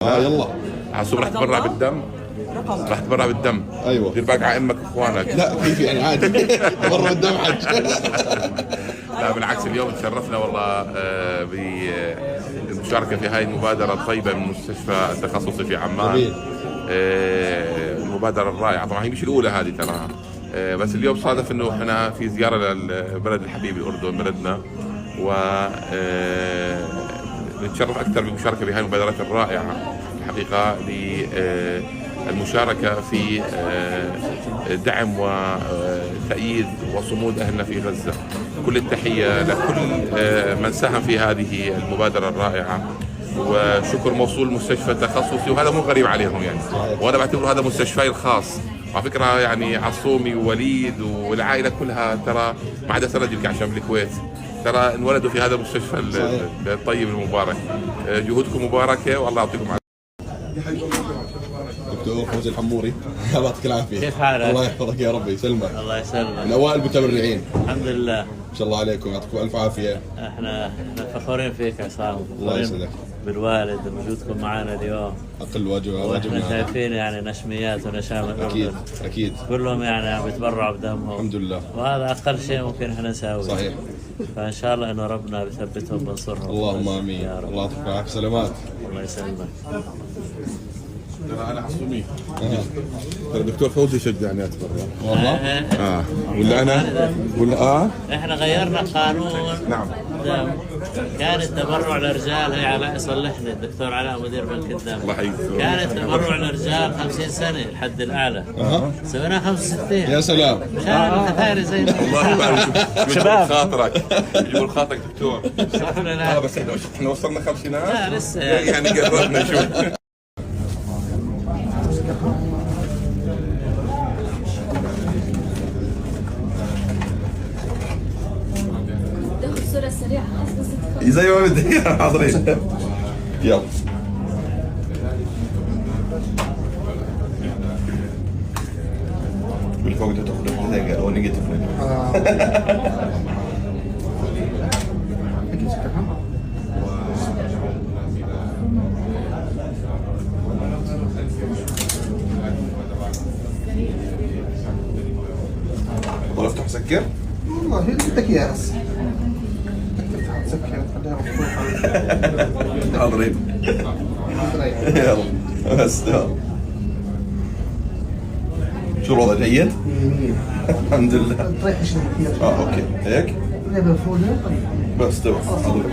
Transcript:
يلا عصوب راح تبرع بالدم. راح تبرع بالدم. ايوه دير بالك على امك واخوانك. لا كيف يعني عادي برا الدم حج. لا بالعكس اليوم تشرفنا والله بالمشاركه في هاي المبادره الطيبه من مستشفى التخصصي في عمان. جميل. المبادره الرائعه طبعا هي مش الاولى هذه تراها. بس اليوم صادف انه احنا في زياره للبلد الحبيب الاردن بلدنا، و نتشرف اكثر بالمشاركه بهذه المبادرات الرائعه الحقيقه للمشاركه في دعم وتأييد وصمود اهلنا في غزه. كل التحيه لكل من ساهم في هذه المبادره الرائعه، وشكر موصول لمستشفى التخصصي، وهذا مو غريب عليهم يعني، وانا بعتبره هذا مستشفاي الخاص. على فكره يعني عصومي ووليد والعائله كلها ترى ما عدا سند اللي عشان بالكويت ترى انولدوا في هذا المستشفى الطيب المبارك. جهودكم مباركه والله يعطيكم العافيه. دكتور فوزي الحموري الله يعطيك العافيه. كيف حالك؟ الله يحفظك يا رب يسلمك. الله يسلمك. من اوائل المتبرعين. الحمد لله. ما شاء الله عليكم يعطيكم الف عافيه. احنا فخورين فيك عصام. الله يسعدك. بالوالد وجودكم معنا اليوم. اقل واجب واحنا شايفين يعني نشميات ونشام اكيد اكيد كلهم يعني عم يتبرعوا بدمهم. الحمد لله. وهذا اقل شيء ممكن احنا نساويه. صحيح. فان شاء الله انه ربنا بيثبتهم وينصرهم. اللهم امين. الله يعطيك العافيه. سلامات. الله يسلمك. انا عصومي. ترى الدكتور فوزي شجعني اتبرع. والله؟ ولا انا؟ ولا احنا غيرنا قانون. نعم. كان التبرع للرجال هي علاء يصلحني الدكتور علاء مدير بنك الدم. الله يحفظك. كان التبرع للرجال 50 سنه الحد الاعلى. سويناه 65. يا سلام. مشان الكثاري زي الله يبارك شباب خاطرك يجيبوا خاطرك دكتور. صح ولا لا؟ بس احنا وصلنا خمسينات. لا لسه يعني قربنا شوي. تاخذ صورة سريعة زي ما بدي حاضرين. يلا بالفوق ده تاخذ حاجه او نيجاتيف. والله افتح سكر. والله بدك اياها بس تفتح تسكر تخليها مفتوحة. حاضرين. يلا بس يلا. شو الوضع جيد؟ الحمد لله. تريح شوي كثير. اوكي هيك؟ لعبة فولة. بس تمام.